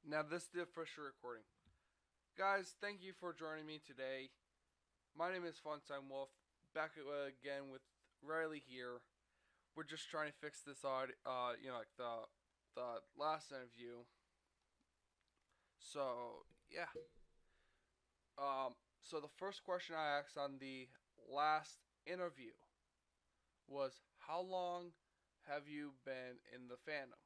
Now this is the official recording. Guys, thank you for joining me today. My name is Funtime Wolf. Back again with Riley here. We're just trying to fix this audio, like the last interview. So yeah. So the first question I asked on the last interview was, how long have you been in the fandom?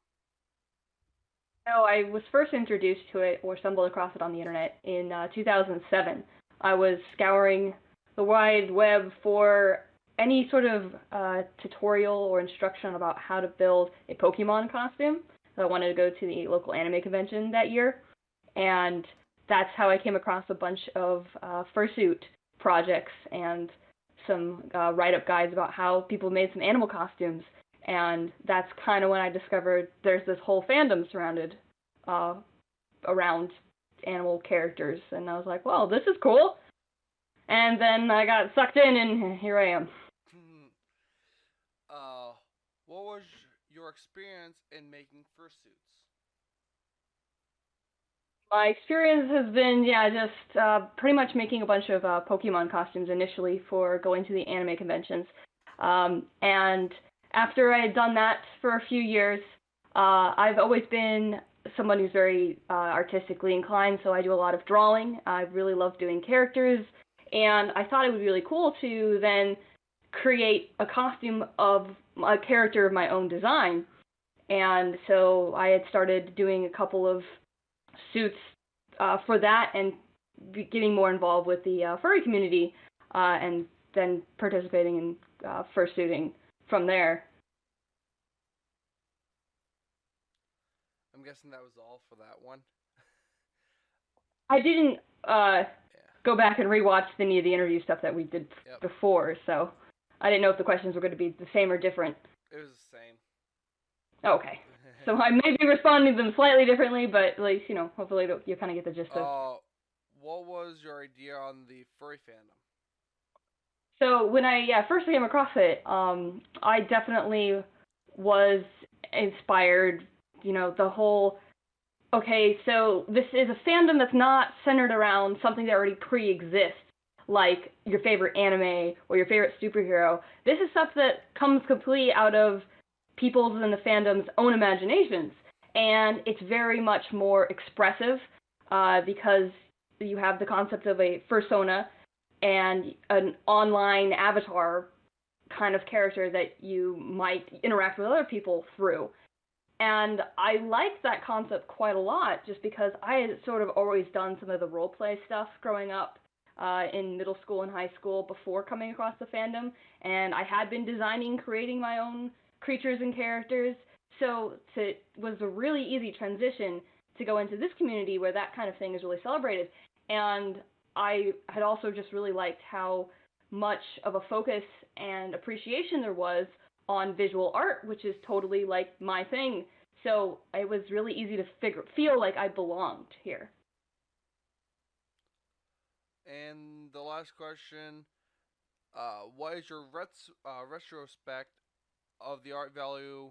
No, I was first introduced to it or stumbled across it on the internet in 2007. I was scouring the wide web for any sort of tutorial or instruction about how to build a Pokemon costume. So I wanted to go to the local anime convention that year, and that's how I came across a bunch of fursuit projects and some write-up guides about how people made some animal costumes. And that's kind of when I discovered there's this whole fandom surrounded uh, around animal characters, and I was like, well, this is cool. And then I got sucked in, and here I am. uh, what was your experience in making fursuits? My experience has been, yeah, just pretty much making a bunch of Pokemon costumes initially for going to the anime conventions. And after I had done that for a few years, I've always been someone who's very artistically inclined, so I do a lot of drawing. I really love doing characters, and I thought it would be really cool to then create a costume of a character of my own design. And so I had started doing a couple of suits for that and getting more involved with the furry community and then participating in fursuiting from there. I'm guessing that was all for that one. I didn't Yeah. go back and rewatch any of the interview stuff that we did Yep. before, so I didn't know if the questions were going to be the same or different. It was the same. Okay. So I may be responding to them slightly differently, but at least, hopefully you kind of get the gist of. uh, what was your idea on the furry fandom? So when I first came across it, I definitely was inspired. The whole okay, so this is a fandom that's not centered around something that already pre-exists, like your favorite anime or your favorite superhero. This is stuff that comes completely out of people's and the fandom's own imaginations, and it's very much more expressive because you have the concept of a persona and an online avatar kind of character that you might interact with other people through. And I liked that concept quite a lot just because I had sort of always done some of the role play stuff growing up in middle school and high school before coming across the fandom. And I had been designing, creating my own creatures and characters. So it was a really easy transition to go into this community where that kind of thing is really celebrated. And I had also just really liked how much of a focus and appreciation there was on visual art, which is totally like my thing. So it was really easy to feel like I belonged here. And the last question, what is your retrospect of the art value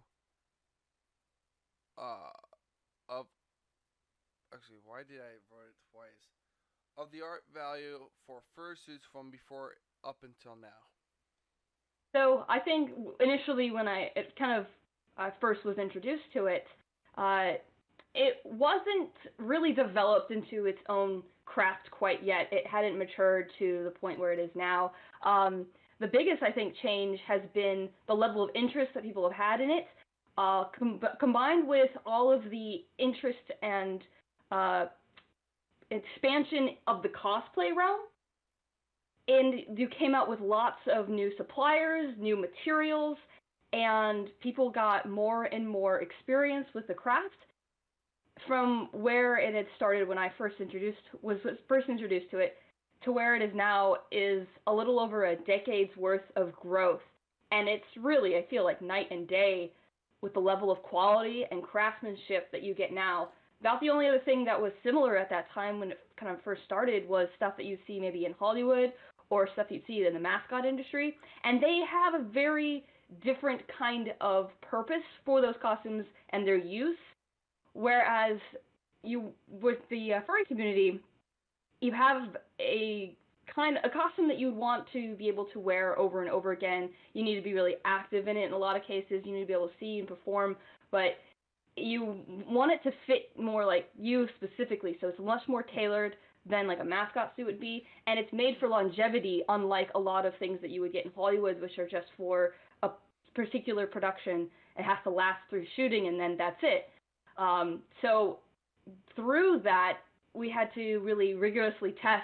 uh, of actually, why did I write it twice? Of the art value for fursuits from before up until now. So I think initially when it kind of first was introduced to it, uh, it wasn't really developed into its own craft quite yet. It hadn't matured to the point where it is now. The biggest, I think, change has been the level of interest that people have had in it, combined with all of the interest and uh, expansion of the cosplay realm. And you came out with lots of new suppliers, new materials, and people got more and more experience with the craft from where it had started when I first introduced to it to where it is now is a little over a decade's worth of growth. And it's really, I feel like, night and day with the level of quality and craftsmanship that you get now. About the only other thing that was similar at that time when it kind of first started was stuff that you see maybe in Hollywood or stuff you'd see in the mascot industry. And they have a very different kind of purpose for those costumes and their use. Whereas you with the furry community, you have a costume that you want to be able to wear over and over again. You need to be really active in it. In a lot of cases, you need to be able to see and perform, but you want it to fit more like you specifically. So it's much more tailored than like a mascot suit would be, and it's made for longevity, unlike a lot of things that you would get in Hollywood, which are just for a particular production. It has to last through shooting, and then that's it. So through that, we had to really rigorously test,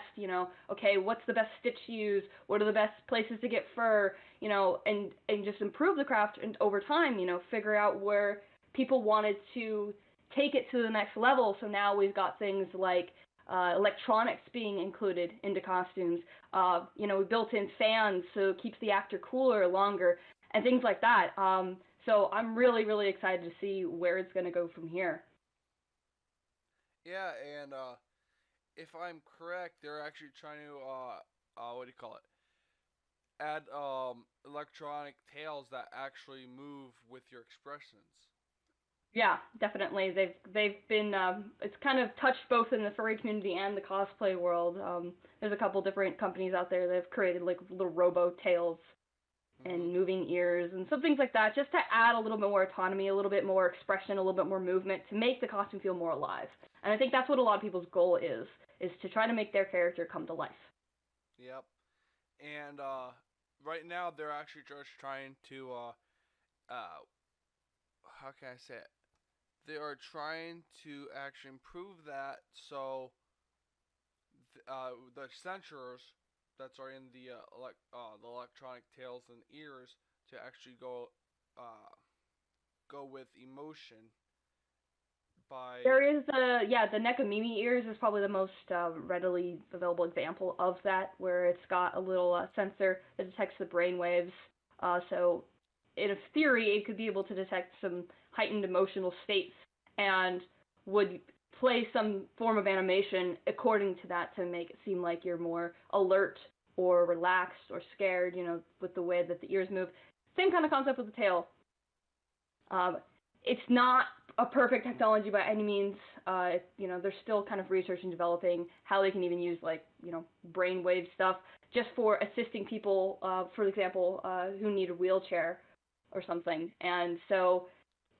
okay, what's the best stitch to use? What are the best places to get fur? And just improve the craft and over time, figure out where people wanted to take it to the next level. So now we've got things like electronics being included into costumes. We built in fans so it keeps the actor cooler longer and things like that. So I'm really, really excited to see where it's going to go from here. Yeah, and if I'm correct, they're actually trying to what do you call it? Add electronic tails that actually move with your expressions. Yeah, definitely. They've been it's kind of touched both in the furry community and the cosplay world. There's a couple different companies out there that have created like little robo tails Mhm. and moving ears and some things like that, just to add a little bit more autonomy, a little bit more expression, a little bit more movement to make the costume feel more alive. And I think that's what a lot of people's goal is to try to make their character come to life. Yep. And right now they're actually just trying to uh how can I say it? They are trying to actually improve that so the sensors that are in the electronic tails and ears to actually uh, go with emotion by There is the Nekomimi ears is probably the most readily available example of that, where it's got a little sensor that detects the brain waves. So, in theory, it could be able to detect some heightened emotional states and would play some form of animation according to that to make it seem like you're more alert or relaxed or scared, with the way that the ears move. Same kind of concept with the tail. Um, it's not a perfect technology by any means. They're still kind of researching, developing how they can even use like brainwave stuff just for assisting people, for example, who need a wheelchair or something. And so,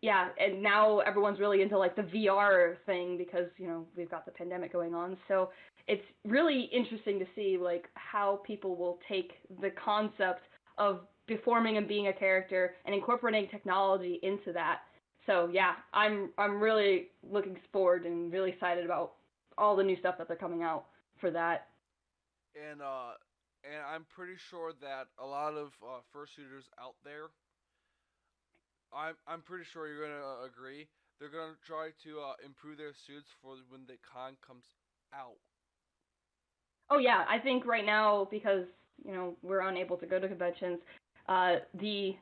yeah, and now everyone's really into like the VR thing because we've got the pandemic going on. So it's really interesting to see like how people will take the concept of performing and being a character and incorporating technology into that. So yeah, I'm really looking forward and really excited about all the new stuff that they're coming out for that. and uh and I'm pretty sure that a lot of fursuiters out there, I'm pretty sure you're gonna agree. They're gonna try to improve their suits for when the con comes out. Oh yeah, I think right now because we're unable to go to conventions, the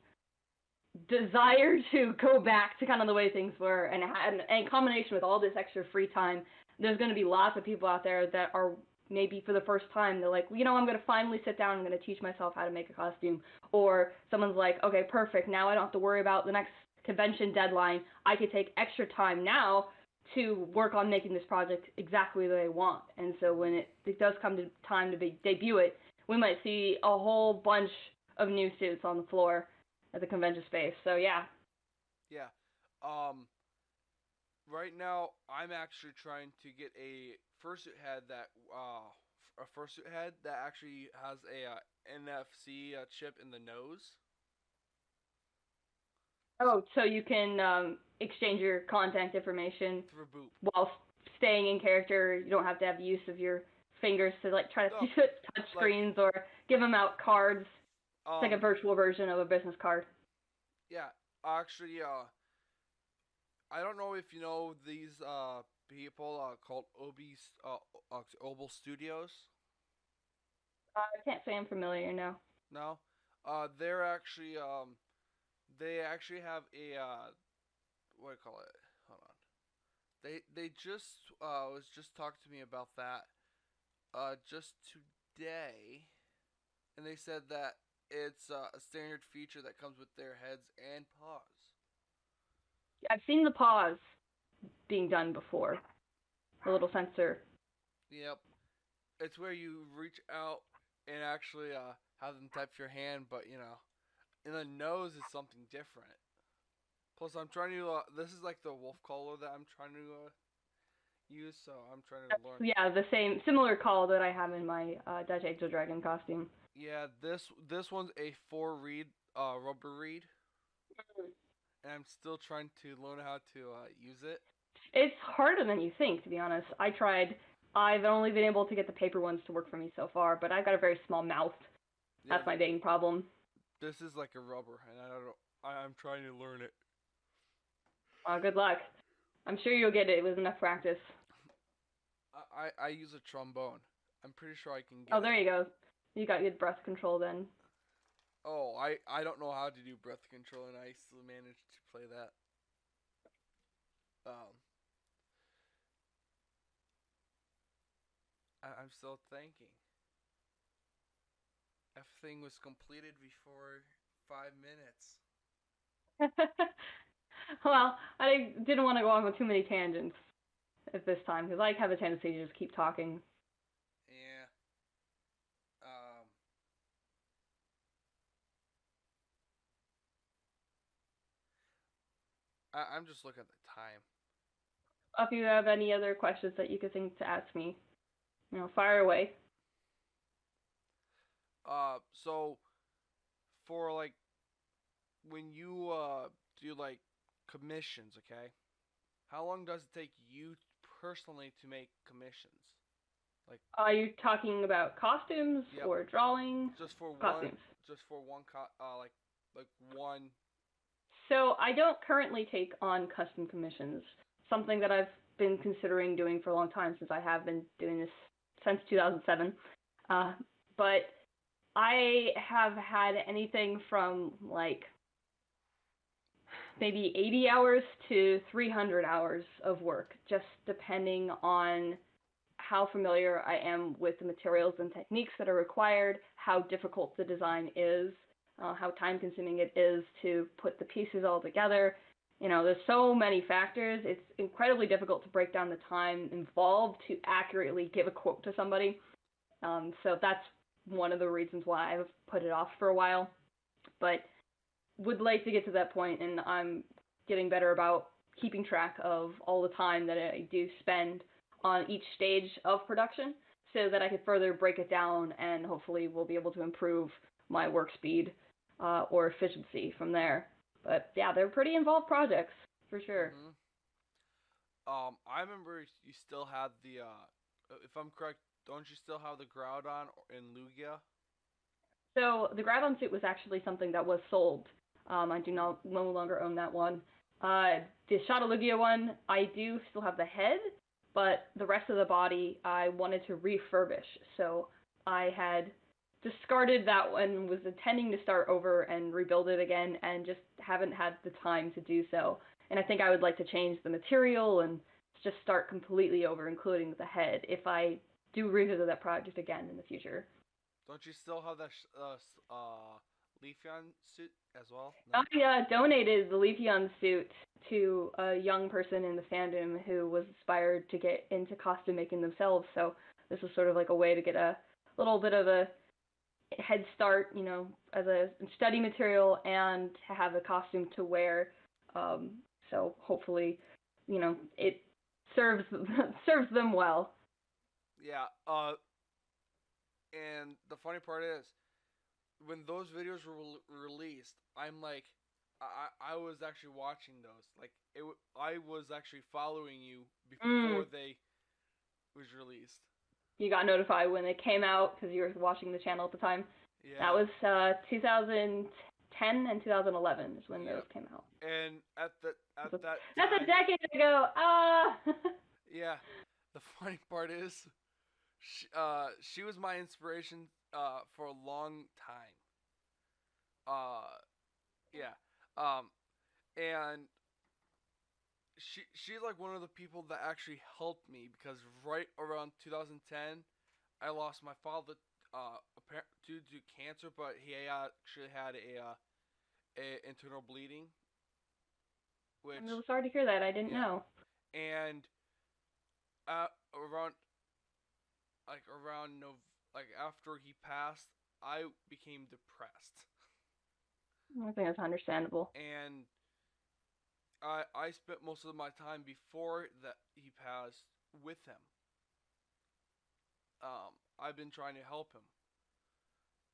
desire to go back to kind of the way things were, and in combination with all this extra free time, there's going to be lots of people out there that are maybe for the first time they're like, I'm going to finally sit down. I'm going to teach myself how to make a costume. Or someone's like, okay, perfect. Now I don't have to worry about the next convention deadline. I could take extra time now to work on making this project exactly the way I want. And so when Hmm. it does come to time to debut it, we might see a whole bunch of new suits on the floor at the convention space. So yeah. Yeah. Um. Right now, I'm actually trying to get a fursuit head that actually has a NFC chip in the nose. So Oh, so you can exchange your contact information through boop. while staying in character. You don't have to have use of your fingers to like try to No, touch like screens or give them out cards. It's like a um virtual version of a business card. yeah, actually I don't know if you know these people called Obel Studios. I can't say I'm familiar now. No, they're actually they actually have a what do you call it? Hold on. They just was just talking to me about that just today, and they said that it's a standard feature that comes with their heads and paws. I've seen the paws being done before. the little sensor. Yep. It's where you reach out and actually have them type your hand, but in the nose is something different. Plus, I'm trying to. This is like the wolf collar that I'm trying to use, so I'm trying to learn. Yeah, the same similar call that I have in my Dutch Angel Dragon costume. Yeah, this one's a 4 reed rubber reed, and I'm still trying to learn how to use it. It's harder than you think, to be honest. I tried. I've only been able to get the paper ones to work for me so far, but I've got a very small mouth. Yeah, That's my main problem. this is like a rubber, and I don't. I'm trying to learn it. Good luck. I'm sure you'll get it with enough practice. I use a trombone. I'm pretty sure I can Oh, get it. there you go. You got good breath control then. Oh, I don't know how to do breath control, and I still managed to play that. Um, I'm still thinking. Everything was completed before 5 minutes. Well, I didn't want to go on with too many tangents at this time because I have a tendency to just keep talking. Yeah. Um. I'm just looking at the time. If you have any other questions that you could think to ask me, fire away. So for like when you do like commissions, okay? How long does it take you personally to make commissions? Like, Are you talking about costumes yep, or drawing? just for one, Costumes. just for one, like one. So I don't currently take on custom commissions. Something that I've been considering doing for a long time since I have been doing this since 2007. Uh, but I have had anything from like maybe 80 hours to 300 hours of work, just depending on how familiar I am with the materials and techniques that are required, how difficult the design is, how time consuming it is to put the pieces all together. There's so many factors. It's incredibly difficult to break down the time involved to accurately give a quote to somebody. So that's one of the reasons why I've put it off for a while. But would like to get to that point, and I'm getting better about keeping track of all the time that I do spend on each stage of production so that I can further break it down and hopefully we'll be able to improve my work speed or efficiency from there. But yeah, they're pretty involved projects for sure. Mm-hmm. I remember you still had the. If I'm correct, don't you still have the Groudon in Lugia? So the Graviton suit was actually something that was sold. I do not no longer own that one. The Shadowlugia one, I do still have the head, but the rest of the body I wanted to refurbish. So I had discarded that one, was intending to start over and rebuild it again, and just haven't had the time to do so. And I think I would like to change the material and just start completely over, including the head, if I do revisit that project again in the future. Don't you still have that Leafeon suit as well? I No. donated the Leafeon suit to a young person in the fandom who was inspired to get into costume making themselves. So this was sort of like a way to get a little bit of a head start, as a study material and to have a costume to wear. So hopefully, it serves serves them well. Yeah. And the funny part is, when those videos were released, I'm like, I was actually watching those. Like I was actually following you before Mm, they was released. you got notified when they came out because you were watching the channel at the time. That Yeah. was 2010 and 2011 is when those Yep. came out. And at So that that's a time, decade ago. Ah. yeah. The funny part is, she was my inspiration for a long time. Yeah. Um, and she's like one of the people that actually helped me because right around 2010, I lost my father due to cancer, but he actually had a internal bleeding, I'm which really sorry to hear that. I didn't yeah, know. and around around no like after he passed, I became depressed, I think that's understandable. and I spent most of my time before that he passed with him. I've been trying to help him,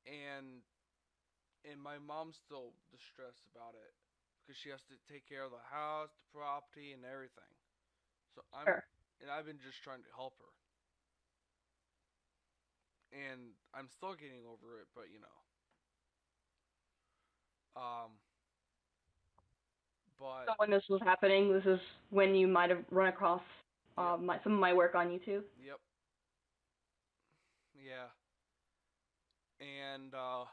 and my mom's still distressed about it because she has to take care of the house, the property, and everything. So Sure. I've been just trying to help her, and I'm still getting over it, but um, So but when this was happening, this is when you might have run across yep, some of my work on YouTube. yep, yeah, and the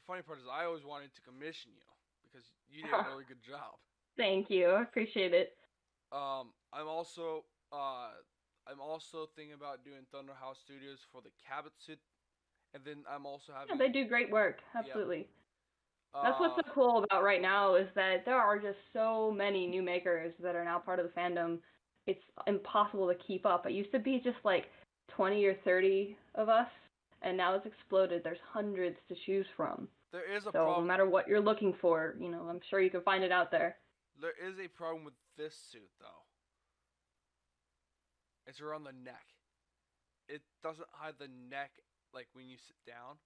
funny part is I always wanted to commission you because you did a really good job. Thank you. I appreciate it. Um, I'm also uh, I'm also thinking about doing Thunder House Studios for the Cabot suit, and then I'm also Yeah, having they do great work. yep. Absolutely. That's what's Uh, so cool about right now is that there are just so many new makers that are now part of the fandom. It's impossible to keep up. It used to be just like 20 or 30 of us, and now it's exploded. There's hundreds to choose from. there is a So no problem. matter what you're looking for, I'm sure you can find it out there. There is a problem with this suit though. It's around the neck. It doesn't hide the neck like when you sit down.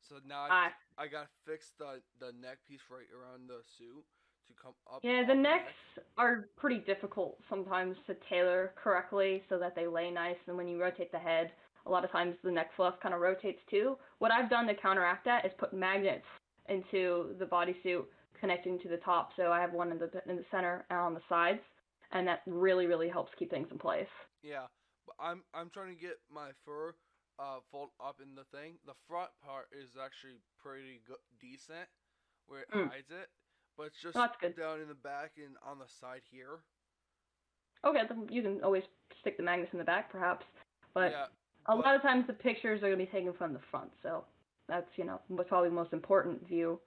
So now Ah, I gotta fix the neck piece right around the suit to come up yeah, the on the necks neck. are pretty difficult sometimes to tailor correctly so that they lay nice. And when you rotate the head, a lot of times the neck fluff kind of rotates too. What I've done to counteract that is put magnets into the bodysuit connecting to the top. So I have one in the center and on the sides, and that really helps keep things in place. Yeah, but I'm trying to get my fur fold up in the thing. The front part is actually pretty good, decent, where it Mm. hides it, but it's Oh, just that's good. down in the back and on the side here. Okay, then you can always stick the magnets in the back, perhaps. But Yeah, a but lot of times the pictures are going to be taken from the front, so that's what's probably the most important view.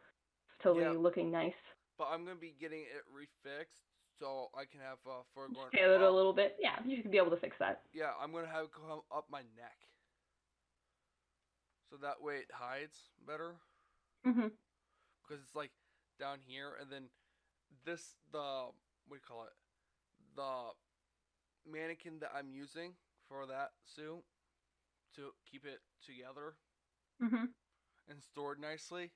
yeah, Totally looking nice. but I'm gonna be getting it refixed so I can have fur Just going tailor it a up. little bit. Yeah, you should be able to fix that. Yeah, I'm gonna have it come up my neck, so that way it hides better. Mhm. Because it's like down here, and then this the what do you call it? The mannequin that I'm using for that suit to keep it together Mhm. and stored nicely.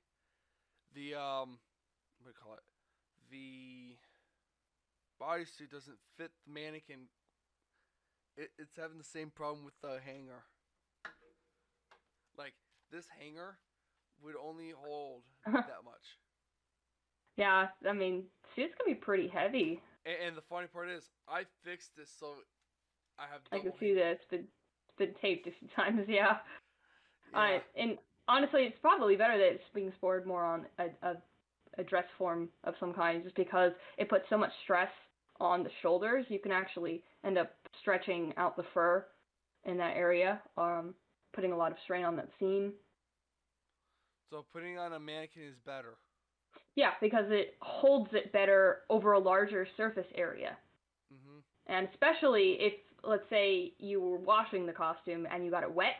The what do you call it? The bodysuit doesn't fit the mannequin. It's having the same problem with the hanger. Like this hanger would only hold that much. Yeah, I mean, suits can be pretty heavy. And the funny part is, I fixed this so I have I can double see hanger. that it's been taped a few times. Yeah. Yeah, And honestly, it's probably better that it's being stored more on a dress form of some kind, just because it puts so much stress on the shoulders. You can actually end up stretching out the fur in that area, putting a lot of strain on that seam. so putting on a mannequin is better. Yeah, because it holds it better over a larger surface area. Mhm. And especially if, let's say, you were washing the costume and you got it wet,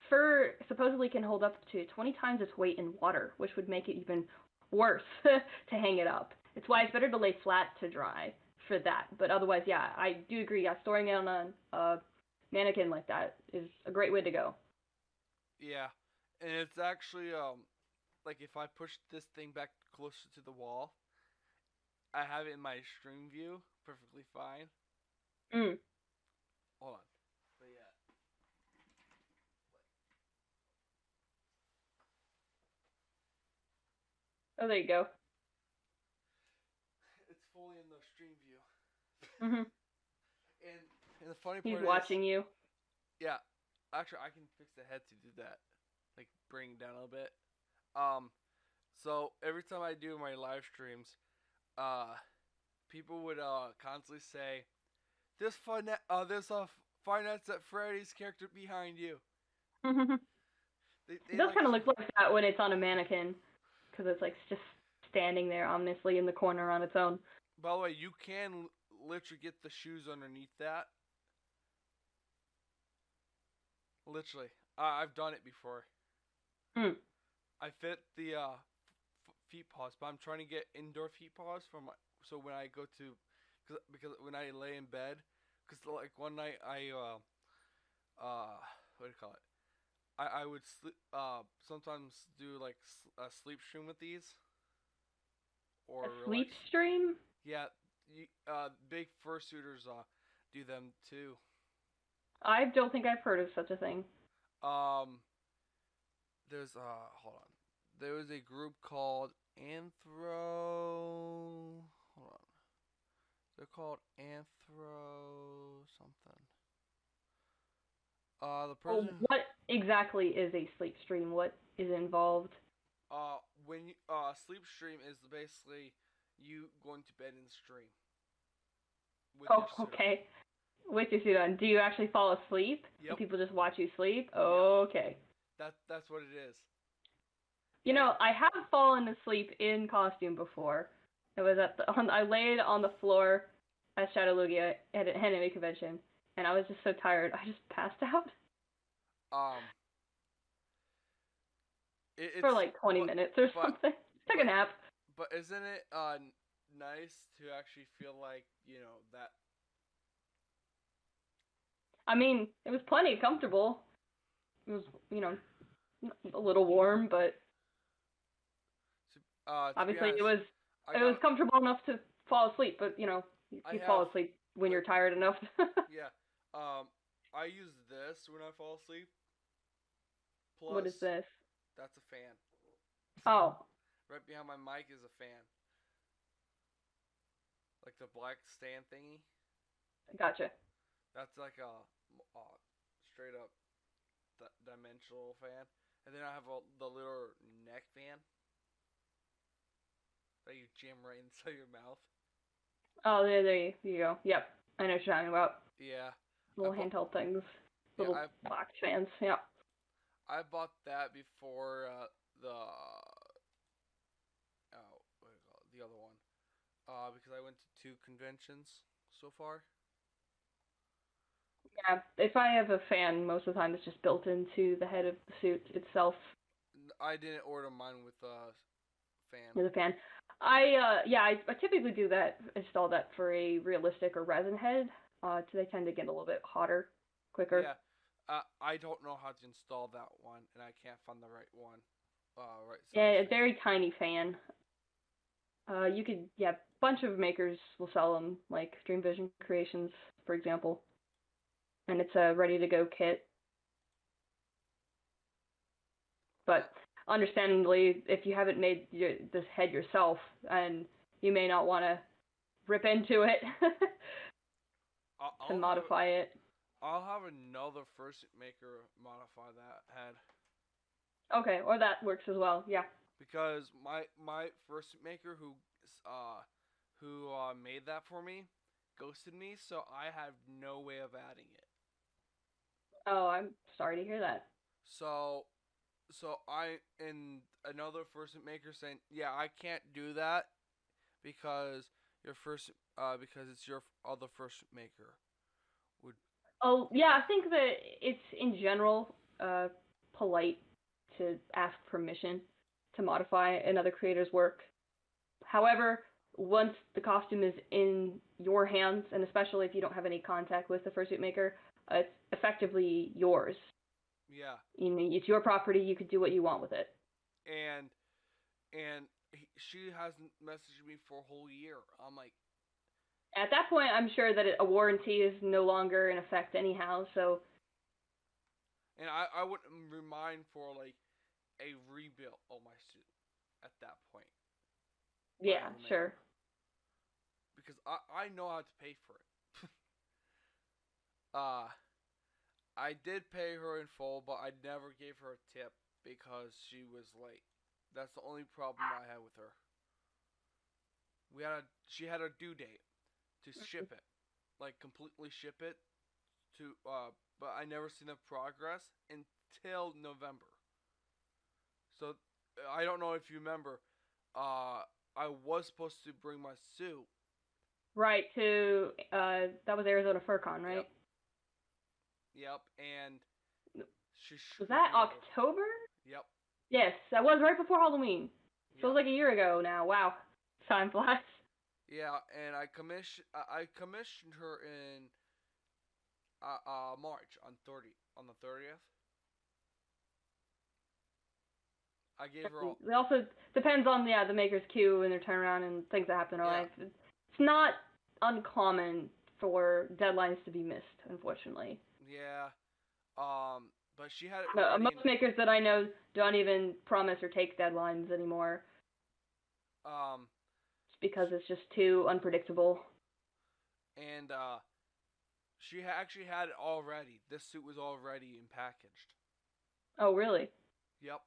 fur supposedly can hold up to 20 times its weight in water, which would make it even worse to hang it up. It's why it's better to lay flat to dry for that. But otherwise, yeah, I do agree. Yeah, storing it on a mannequin like that is a great way to go. Yeah, and it's actually like if I push this thing back closer to the wall, I have it in my stream view perfectly fine. Mm. Hold on. But yeah, Oh, there you go. it's fully in the stream view. Hmm. And the funny He's part is, watching you. yeah, actually I can fix the head to do that, like bring it down a little bit. Um, so every time I do my live streams, uh, people would constantly say, there's a Five Nights at Freddy's character behind you." It They does like. kind of look like that when it's on a mannequin, because it's like just standing there ominously in the corner on its own. By the way, you can literally get the shoes underneath that. Literally, I've done it before. Hmm. I fit the feet paws, but I'm trying to get indoor feet paws for my. So when I go to, because when I lay in bed, because like one night I what do you call it? I would sleep sometimes do like a sleep stream with these A or sleep relax. stream? Yeah, big fursuiters do them too. I don't think I've heard of such a thing. Um, there's hold on. There was a group called Anthro. Hold on. They're called Anthro something. The Oh, person. what exactly is a sleep stream? What is involved? When you, sleep stream is basically you going to bed in stream with Oh, your suit on. okay. With your suit on. Do you actually fall asleep and Yep. people just watch you sleep? Yep. Okay. That's what it is. You And know, I have fallen asleep in costume before. It was I laid on the floor at Shadowlugia at an anime convention, and I was just so tired, I just passed out um, for it's like 20 but minutes or but something. Took a but nap. but isn't it nice to actually feel like that. I mean, it was plenty comfortable. It was, you know, a little warm, but To be obviously it honest, was I it was got comfortable enough to fall asleep. But I you have fall asleep when like you're tired enough. yeah I use this when I fall asleep. What is Plus, this? that's a fan. Oh, Right behind my mic is a fan, like the black stand thingy. gotcha. That's like a straight up dimensional fan, and then I have the little neck fan that you jam right inside your mouth. Oh, there you go. Yep, I know what you're talking about. Yeah, I Little bought handheld things, yeah little box fans. Yeah. I bought that before the what do you call it? The other one because I went to two conventions so far. Yeah, if I have a fan, most of the time it's just built into the head of the suit itself I didn't order mine with fan. as a fan. I typically do that, install that for a realistic or resin head. So they tend to get a little bit hotter quicker. Yeah, I don't know how to install that one, and I can't find the right one, right size Yeah, a fan. very tiny fan. Bunch of makers will sell them, like Dream Vision Creations, for example, and it's a ready to go kit. Uh, But understandably, if you haven't made this head yourself, and you may not want to rip into it I'll, to I'll have modify it. I'll have another first maker modify that head Okay, or that works as well. Yeah. because my first maker who made that for me ghosted me, so I have no way of adding it. Oh, I'm sorry to hear that. So I and another first maker saying, yeah, I can't do that because because it's your other first maker would. Oh, yeah, I think that it's in general polite to ask permission to modify another creator's work. However, once the costume is in your hands, and especially if you don't have any contact with the fursuit maker, it's effectively yours. Yeah, It's your property. You could do what you want with it. and she hasn't messaged me for a whole year. I'm like, At that point, I'm sure that a warranty is no longer in effect anyhow. So and I wouldn't remind for like a rebuild of my suit at that point when I yeah, remake sure. her because I know how to pay for it. uh, I did pay her in full, but I never gave her a tip because she was late. That's the only problem I had with her. She had a due date to ship it, like completely ship it to but I never seen the progress until November. So I don't know if you remember, I was supposed to bring my suit. Right to that was Arizona FurCon, Yep, right? yep, and She Was screwed that me over. October? Yep. Yes, that was right before Halloween. Feels Yep. like a year ago now. Wow, time flies. Yeah, and I commissioned her in March on the 30th. I gave her all. It also depends on the maker's queue and their turnaround and things that happen in Yeah. life. It's not uncommon for deadlines to be missed, unfortunately. Yeah. But she had it No, ready, and most makers that I know don't even promise or take deadlines anymore, um just because it's just too unpredictable. and she actually had it all ready. This suit was all ready and packaged. Oh, really? Yep.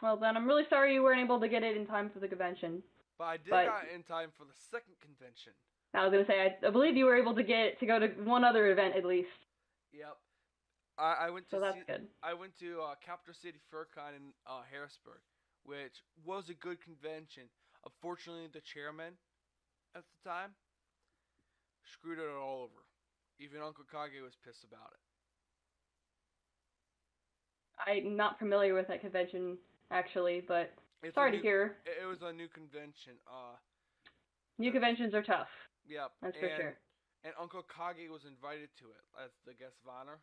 Well, then I'm really sorry you weren't able to get it in time for the convention. But I did But got it in time for the second convention. I was gonna say I believe you were able to go to one other event at least, Yep. I went to so that's see. good. I went to Capital City FurCon in Harrisburg, which was a good convention. Unfortunately, the chairman at the time screwed it all over. Even Uncle Kage was pissed about it. I'm not familiar with that convention actually, but It's a sorry to new. hear. It was a new convention. New The conventions are tough. Yep, That's for sure. and Uncle Kage was invited to it as the guest of honor,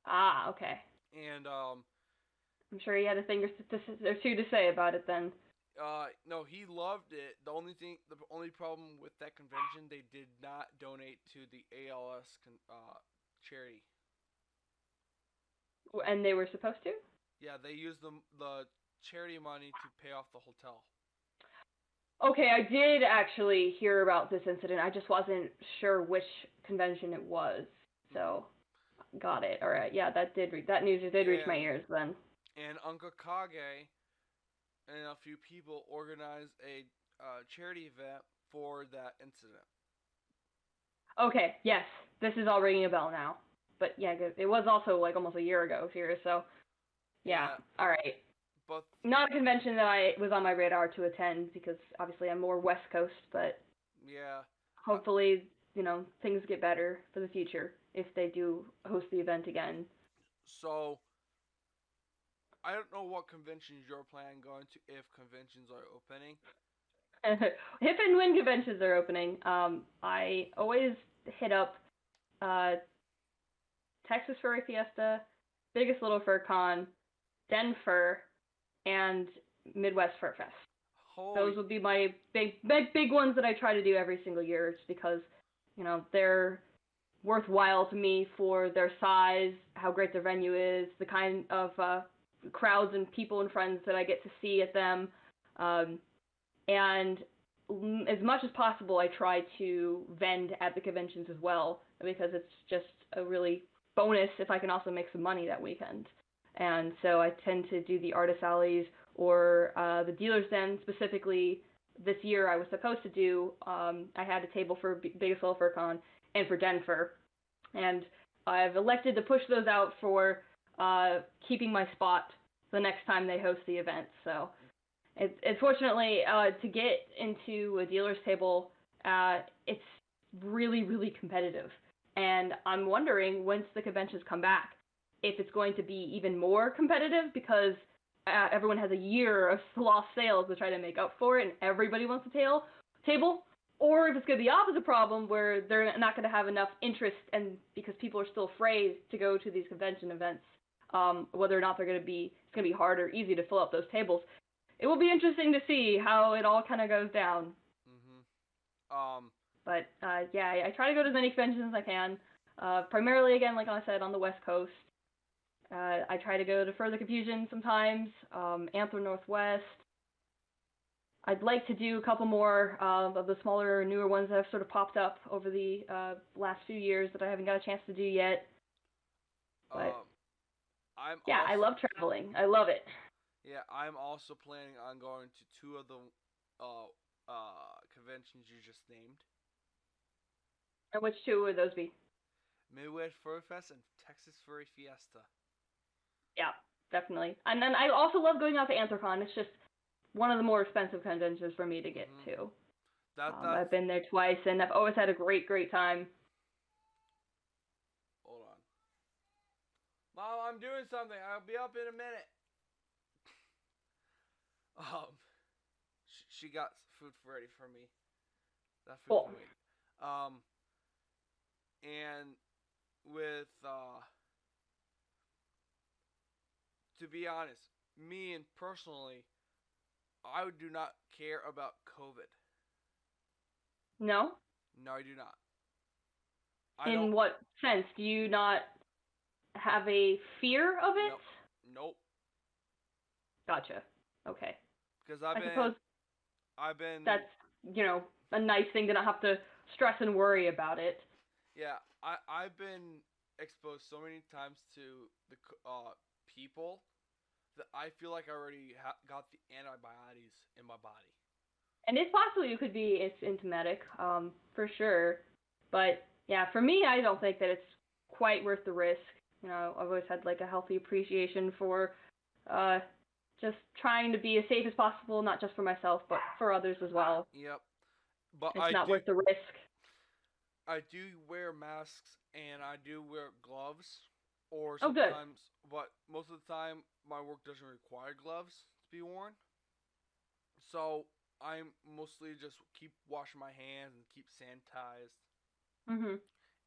Ah, okay. and I'm sure he had a thing or two to say about it then. no, he loved it. The only problem with that convention, they did not donate to the charity. And they were supposed to? Yeah, they used the charity money to pay off the hotel. Okay, I did actually hear about this incident. I just wasn't sure which convention it was. So, got it. All right. Yeah, that news did reach my And ears then. Uncle Kage and a few people organized a charity event for that incident. Okay, yes. This is all ringing a bell now. But yeah, it was also like almost a year ago here, so yeah. Yeah, All right. but Not a convention that I was on my radar to attend because obviously I'm more West Coast, but yeah. hopefully, things get better for the future if they do host the event again. So I don't know what conventions you're planning going to if conventions are opening. If and when conventions are opening, I always hit up uh, Texas Furry Fiesta, Biggest Little Fur Con, Denver, and Midwest Fur Fest. Those Holy, would be my big ones that I try to do every single year, just because they're worthwhile to me for their size, how great their venue is, the kind of crowds and people and friends that I get to see at them. And as much as possible, I try to vend at the conventions as well because it's just a really bonus if I can also make some money that weekend. And so I tend to do the artist alleys or the dealer's den specifically. This year I was supposed to do. I had a table for Biggest Little Fur Con and for Denver, and I've elected to push those out for keeping my spot the next time they host the event. So it's fortunately to get into a dealer's table, it's really competitive, and I'm wondering once the conventions come back if it's going to be even more competitive because everyone has a year of lost sales to try to make up for it, and everybody wants a table, or if it's going to be the opposite problem where they're not going to have enough interest, and because people are still afraid to go to these convention events, whether or not it's going to be hard or easy to fill up those tables. It will be interesting to see how it all kind of goes down. Mhm. But yeah, I try to go to as many conventions as I can. Primarily, again, like I said, on the West Coast. I try to go to Further Confusion sometimes, Antler Northwest. I'd like to do a couple more of the smaller, newer ones that have sort of popped up over the last few years that I haven't got a chance to do yet. But Um, I'm yeah, I also love traveling. I love it. I'm also planning on going to two of the conventions you just named, And which two would those be? Midwest Fur Fest and Texas Furry Fiesta. Yeah, definitely. And then I also love going out to Anthrocon. It's just one of the more expensive conventions for me to get to. That's I've been there twice, and I've always had a great time. hold on. Mom, I'm doing something. I'll be up in a minute. She got food ready for me. That food Cool. can wait. Um, and with to be honest, me and personally, I do not care about COVID. No? No, I do not. I don't. In what sense? Do you not have a fear of it? No, nope. Gotcha. Okay. Because I suppose I've been, that's, a nice thing to not have to stress and worry about it. yeah, I've been exposed so many times to the people that I feel like I already got the antibodies in my body. And it's possible you could be asymptomatic, for sure. But yeah, for me, I don't think that it's quite worth the risk. I've always had like a healthy appreciation for uh, just trying to be as safe as possible, not just for myself, but for others as well. Yep. But It's not worth the risk. I do wear masks and I do wear gloves, or Oh, good. sometimes, but most of the time my work doesn't require gloves to be worn. So I'm mostly just keep washing my hands and keep sanitized Mhm.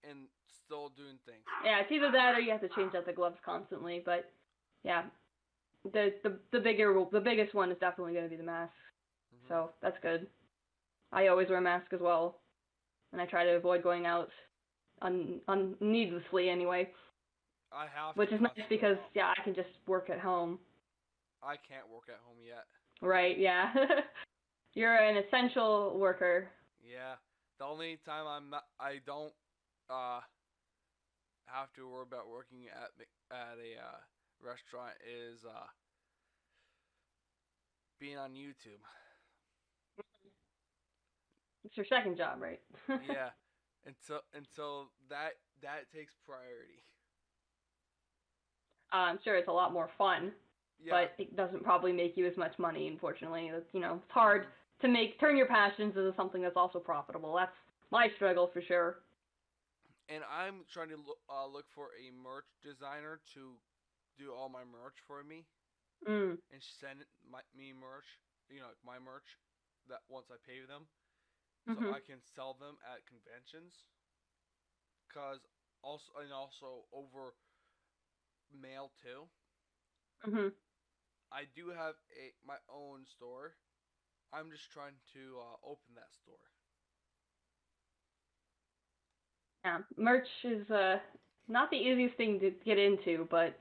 and still doing things. Yeah, it's either that or you have to change out the gloves constantly. But yeah, the biggest one is definitely going to be the mask. Hmm. So that's good. I always wear a mask as well, and I try to avoid going out needlessly anyway. I have to Which is nice constantly go because out. yeah, I can just work at home. I can't work at home yet. Right? Yeah. You're an essential worker. Yeah, the only time I don't uh have to worry about working at a restaurant is being on YouTube. It's your second job, right? Yeah, until that takes priority. I'm sure it's a lot more fun, Yeah. but it doesn't probably make you as much money. Unfortunately, it's hard Hmm. to turn your passions into something that's also profitable. That's my struggle for sure. And I'm trying to look for a merch designer to do all my merch for me Mm. and send me merch, like my merch that once I pay them, so Mhm. I can sell them at conventions. Cause also over mail too. Mhm. I do have a my own store. I'm just trying to open that store. Yeah, merch is not the easiest thing to get into, but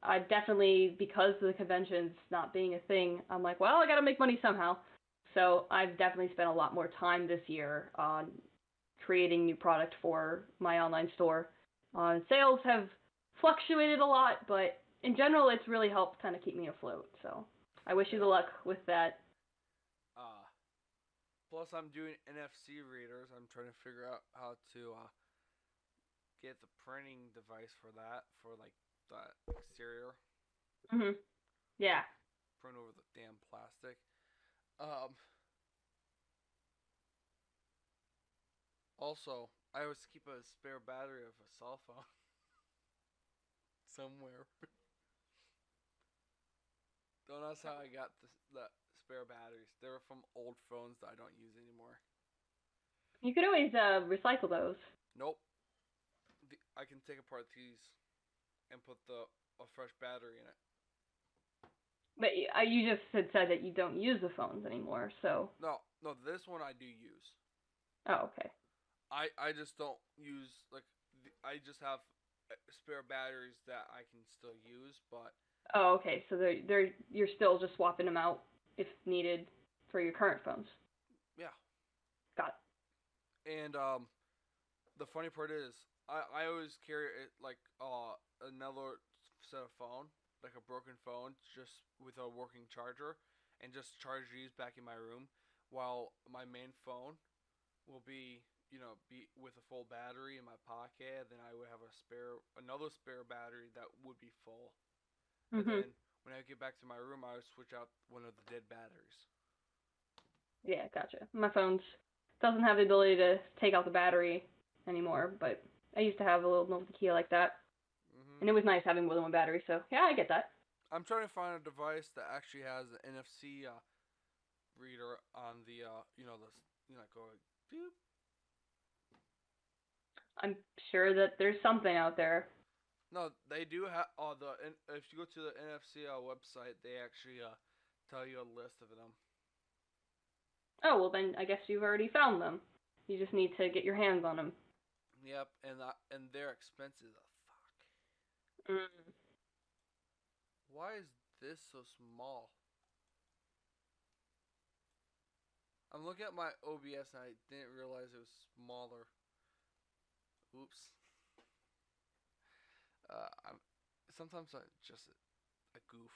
I definitely, because of the conventions not being a thing, I'm like, well, I gotta make money somehow. So I've definitely spent a lot more time this year on creating new product for my online store. Sales have fluctuated a lot, but in general, it's really helped kind of keep me afloat. So I wish you the Yeah. luck with that. Uh, Plus I'm doing NFC readers. I'm trying to figure out how to get the printing device for that for like the exterior Hmm. to Yeah. print over the damn plastic. Um, Also, I always keep a spare battery of a cell phone somewhere. Don't ask how I got the spare batteries. They were from old phones that I don't use anymore. You could always recycle those. Nope. I can take apart these and put a fresh battery in it. But you just had said that you don't use the phones anymore, so. No, no, this one I do use. Oh, okay. I just don't use like I just have spare batteries that I can still use, but Oh, okay. So you're still just swapping them out if needed for your current phones. yeah. Got And the funny part is I always carry it like another set of phone, like a broken phone, just with a working charger, and just charge these back in my room, while my main phone will be with a full battery in my pocket. Then I would have another spare battery that would be full, it. and Mhm. then when I get back to my room, I would switch out one of the dead batteries. Yeah, gotcha. My phone's doesn't have the ability to take out the battery anymore, but I used to have a little Nokia like that. And it was nice having more than one battery. So yeah, I get that. I'm trying to find a device that actually has an NFC reader on the go like doop. I'm sure that there's something out there. No, they do have if you go to the NFC website, they actually tell you a list of them. Oh well, then I guess you've already found them. You just need to get your hands on them. Yep, and they're expensive as fuck. Mm. Why is this so small? I'm looking at my OBS and I didn't realize it was smaller. Oops. I'm sometimes I'm just a goof.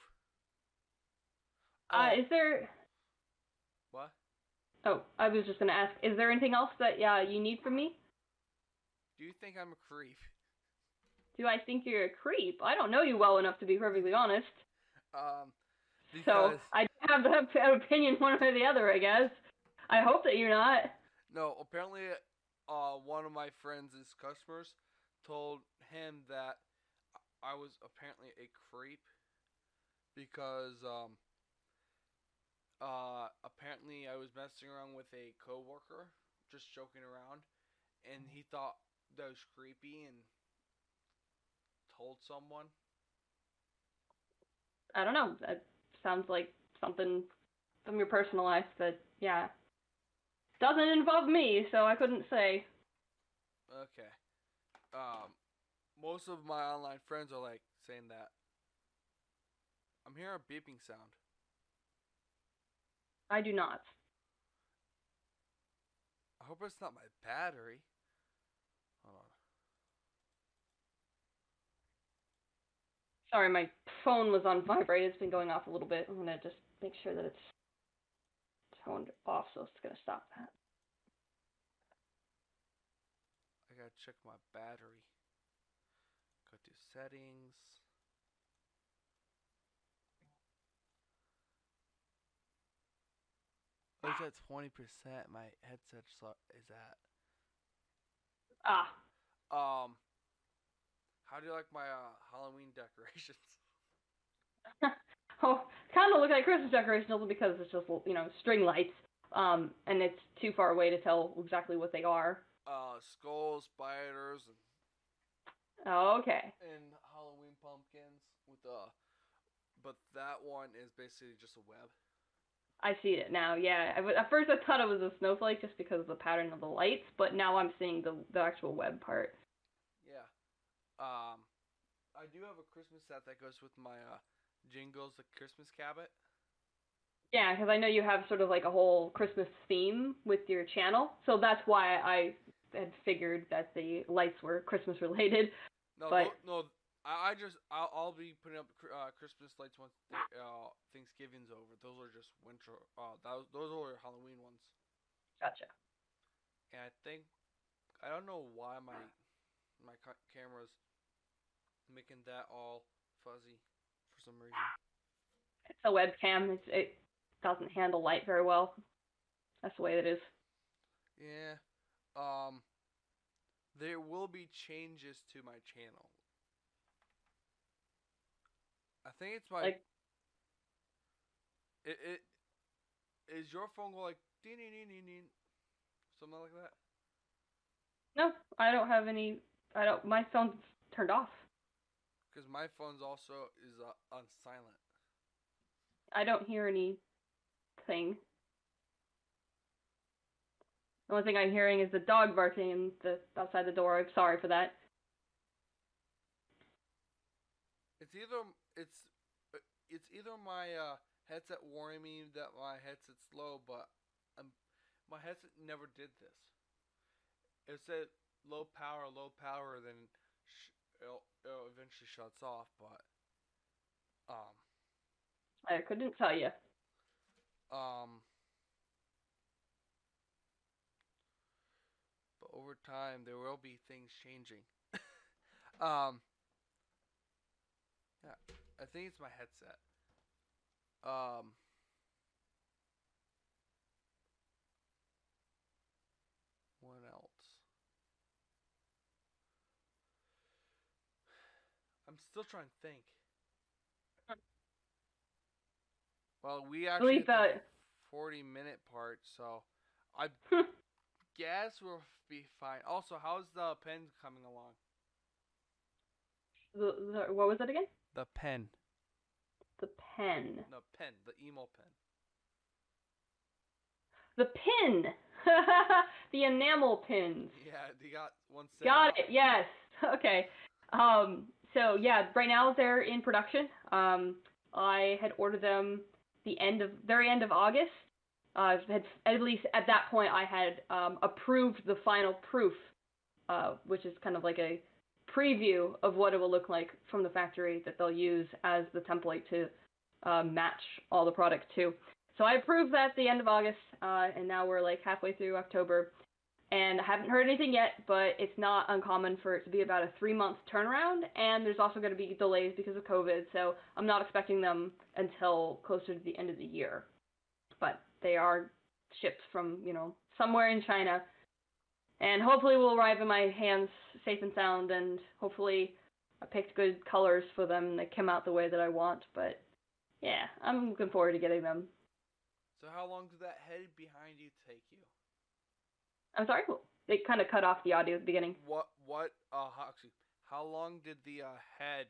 Oh, Is there? what? Oh, I was just gonna ask. Is there anything else that you need from me? Do you think I'm a creep? Do I think you're a creep? I don't know you well enough to be perfectly honest. Um, So because I have an opinion one way or the other, I guess. I hope that you're not. no, apparently, one of my friends' customers told him that I was apparently a creep because apparently I was messing around with a coworker, just joking around, and he thought that was creepy and told someone. I don't know. That sounds like something from your personal life that, yeah, doesn't involve me, so I couldn't say. Okay. Um, most of my online friends are like saying that I'm hearing a beeping sound. I do not. I hope it's not my battery. Hold on. Sorry, my phone was on vibrate. It's been going off a little bit. I'm gonna just make sure that it's toned off, so it's gonna stop that. I gotta check my battery. Go to settings. Oh, it's at 20%. My headset is at. Ah. How do you like my Halloween decorations? Oh, kind of look like Christmas decorations only because it's just string lights. And it's too far away to tell exactly what they are. Skulls, spiders, Oh, okay. and Halloween pumpkins with but that one is basically just a web. I see it now. Yeah. At first I thought it was a snowflake just because of the pattern of the lights, but now I'm seeing the actual web part. Yeah. I do have a Christmas set that goes with my Jingles, the Christmas cabinet. Yeah, because I know you have sort of like a whole Christmas theme with your channel, so that's why I had figured that the lights were Christmas related. No, But no. I'll be putting up Christmas lights once Thanksgiving's over. Those are just winter. Those are Halloween ones. gotcha. And I don't know why my camera's making that all fuzzy for some reason. It's a webcam. It doesn't handle light very well. That's the way it is. Yeah. Um. There will be changes to my channel. I think it's my. Like, It is your phone go like ding ding ding ding ding, something like that. no, I don't have any. I don't. My phone's turned off. Because my phone's also is on silent. I don't hear anything. The only thing I'm hearing is the dog barking in outside the door. I'm sorry for that. It's either it's it's either my headset warning me that my headset's low, but my headset never did this. It said low power, then it'll eventually shuts off. But um I couldn't tell you. um, but over time there will be things changing. um, yeah, I think it's my headset. Um, what else? I'm I'm still trying to think. Well, we At actually least hit the 40-minute part, so I guess we'll be fine. Also, how's the pen coming along? what was it again? The pen. The pen. The pen. The emo pen. The pin. The enamel pins. Yeah, they got one set Got out. it. Yes. Okay. So yeah, right now they're in production. I had ordered them very end of August. Had at least at that point I had approved the final proof, which is kind of like a preview of what it will look like from the factory that they'll use as the template to match all the products to. So I approved that at the end of August, and now we're like halfway through October. And I haven't heard anything yet, but it's not uncommon for it to be about a 3-month turnaround, and there's also going to be delays because of COVID, so I'm not expecting them until closer to the end of the year. But they are shipped from, somewhere in China, and hopefully will arrive in my hands safe and sound, and hopefully I picked good colors for them and they come out the way that I want, but yeah, I'm looking forward to getting them. So how long did that head behind you take you? I'm sorry? They kind of cut off the audio at the beginning. Actually, how long did the head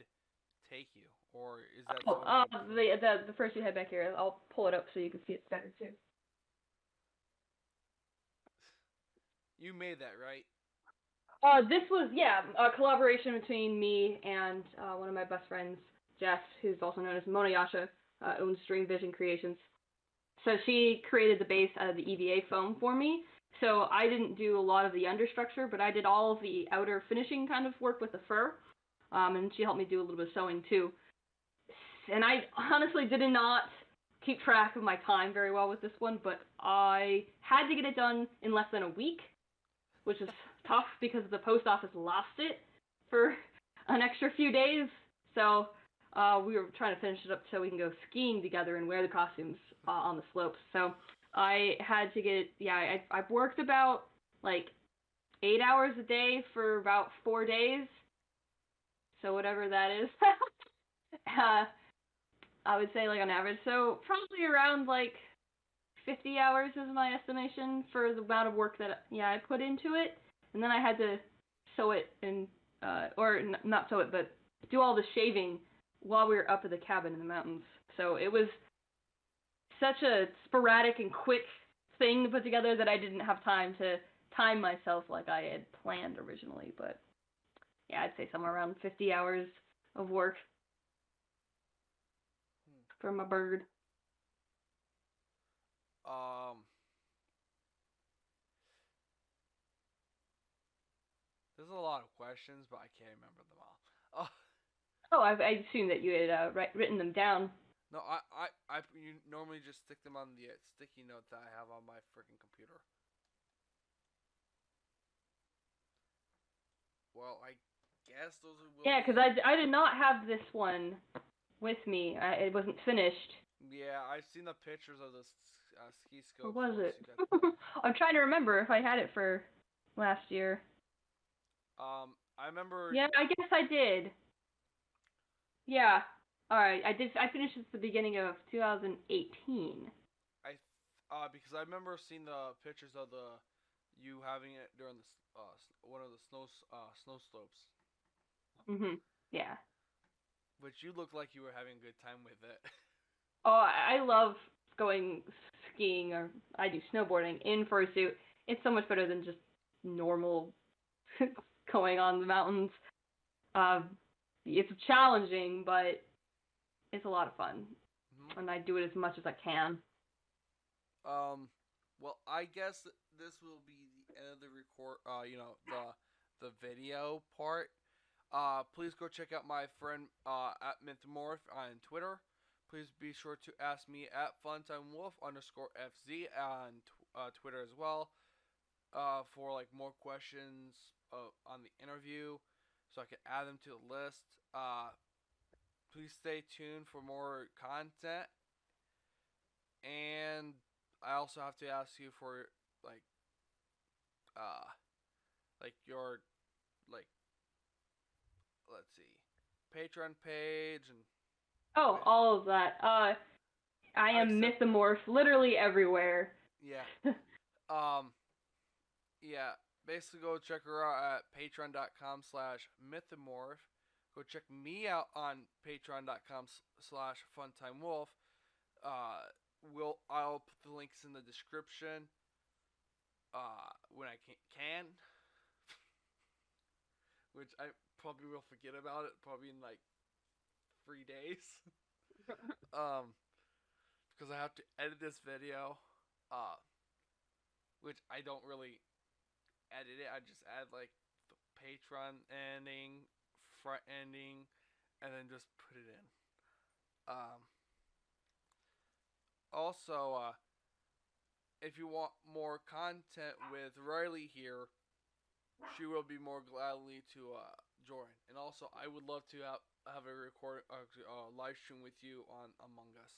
take you? Or is that the first you head back here, I'll pull it up so you can see it better too. You made that, right? This was, a collaboration between me and one of my best friends, Jess, who's also known as Monayasha, owns Dream Vision Creations. So she created the base out of the EVA foam for me. So I didn't do a lot of the understructure, but I did all of the outer finishing kind of work with the fur. And she helped me do a little bit of sewing too. And I honestly did not keep track of my time very well with this one, but I had to get it done in less than a week, which is tough because the post office lost it for an extra few days. So we were trying to finish it up so we can go skiing together and wear the costumes on the slopes. So I had to get, I've worked about like 8 hours a day for about 4 days. So whatever that is. I would say like on average. So probably around like 50 hours is my estimation for the amount of work that I put into it. And then I had to sew it and, not sew it, but do all the shaving while we were up at the cabin in the mountains. So it was such a sporadic and quick thing to put together that I didn't have time to time myself like I had planned originally. But yeah, I'd say somewhere around 50 hours of work for my bird. There's a lot of questions, but I can't remember them all. Oh, I assumed that you had written them down. No, you normally just stick them on the sticky note that I have on my freaking computer. Well, I guess those will. Yeah, because I did not have this one with me. It wasn't finished. Yeah, I've seen the pictures of the ski scopes. What was it? I'm trying to remember if I had it for last year. I remember. Yeah, I guess I did. Yeah. All right, I did. I finished at the beginning of 2018. Because I remember seeing the pictures of you having it during the one of the snow slopes. Yeah. Which you looked like you were having a good time with it. Oh, I love going skiing, or I do snowboarding in fursuit. It's so much better than just normal going on the mountains. It's challenging, but it's a lot of fun, and I do it as much as I can. Well, I guess this will be the end of the record. The video part. Please go check out my friend at Mythimorph on Twitter. Please be sure to ask me at FuntimeWolf_FZ on Twitter as well for like more questions on the interview, so I can add them to the list. Please stay tuned for more content, and I also have to ask you for your let's see, Patreon page and Oh, wait, all of that. I am except Mythimorph literally everywhere. yeah. Um, yeah. Basically, go check her out at patreon.com/mythimorph. Go check me out on patreon.com/Funtime Wolf. I'll put the links in the description. When I can, which I probably will forget about it probably in like 3 days. um, because I have to edit this video. Which I don't really edit it. I just add like the Patreon ending, front ending, and then just put it in. Um, also, if you want more content with Riley here, she will be more gladly to join. And also, I would love to have a live stream with you on Among Us.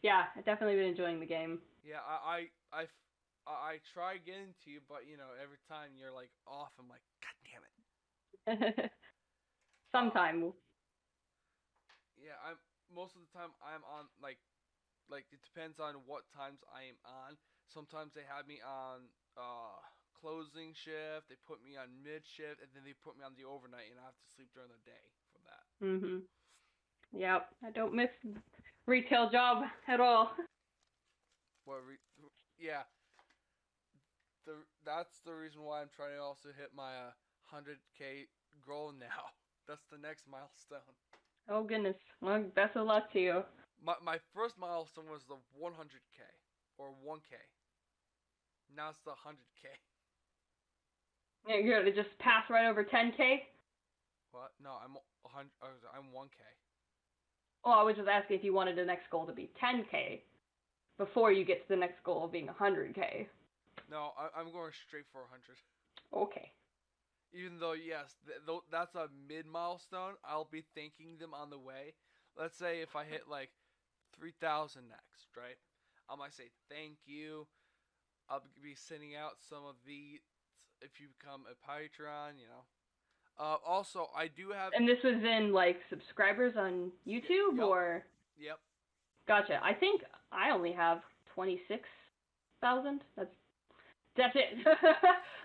Yeah, I've definitely been enjoying the game. Yeah, I try getting to you, but you know every time you're like off, I'm like, God damn it. Uh, Sometime. yeah, I'm most of the time I'm on like it depends on what times I am on. Sometimes they have me on closing shift, they put me on mid shift, and then they put me on the overnight, and I have to sleep during the day for that. Mhm. Yep. I don't miss retail job at all. Well, yeah, that's the reason why I'm trying to also hit my 100K goal now. That's the next milestone. Oh goodness. Well, best of luck to you. My first milestone was the 100K or 1K. Now it's the 100K. Yeah, you're gonna just pass right over 10K. What? No, I'm 1K. Well, I was just asking if you wanted the next goal to be 10K before you get to the next goal of being 100K. No, I'm going straight for 100. Okay. Even though, yes, that's a mid milestone, I'll be thanking them on the way. Let's say if I hit like 3,000 next, right? I might say thank you. I'll be sending out some of these if you become a Patreon, you know. Also, I do have. And this was in like subscribers on YouTube Yep. or? Yep. Gotcha. I think I only have 26,000. That's it.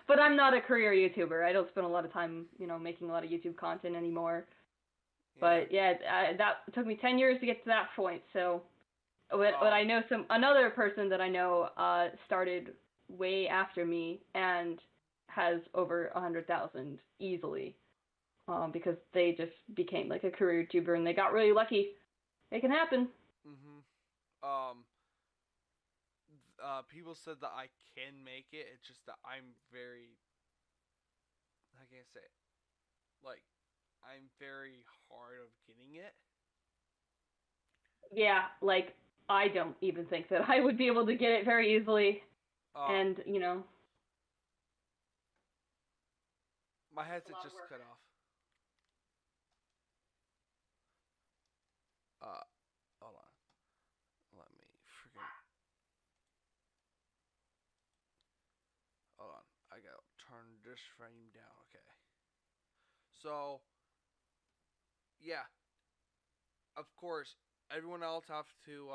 But I'm not a career YouTuber. I don't spend a lot of time, making a lot of YouTube content anymore. Yeah. But yeah, that took me 10 years to get to that point. So, but Um. I know another person that I know started way after me and has over 100,000 easily. Because they just became like a career YouTuber and they got really lucky. It can happen. Mhm. Um. People said that I can make it. It's just that I'm very. How can I say it? Like, I'm very hard of getting it. Yeah, like I don't even think that I would be able to get it very easily. Uh. And My it's a headset lot of just work. cut off. Uh. Hold on. Let me freaking. Hold on. I gotta turn this frame down. Okay. So, yeah. Of course, everyone else have to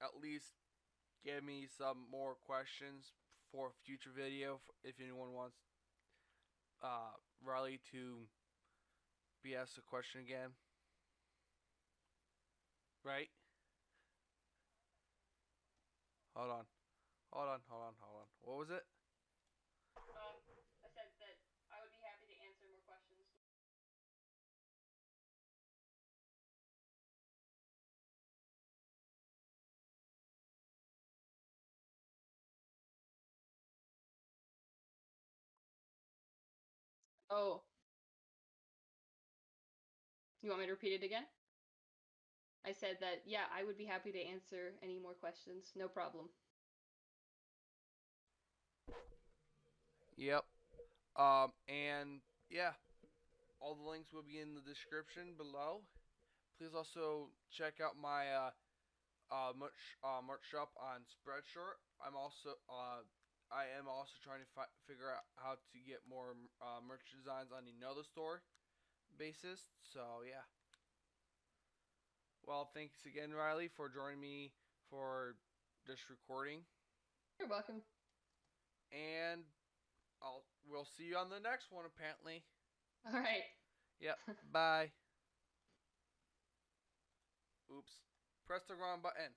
at least give me some more questions for future video if anyone wants Riley to be asked a question again. Right? Hold on. Hold on. Hold on. Hold on. What was it? I said that I would be happy to answer more questions. Oh, you want me to repeat it again? I said that, yeah, I would be happy to answer any more questions. No problem. Yep. And yeah, all the links will be in the description below. Please also check out my merch shop on Spreadshirt. I am also trying to figure out how to get more merch designs on another store. basis. So yeah. Well, thanks again, Riley, for joining me for this recording, You're welcome. and we'll see you on the next one. Apparently. All right. Yep. Bye. Oops. Press the wrong button.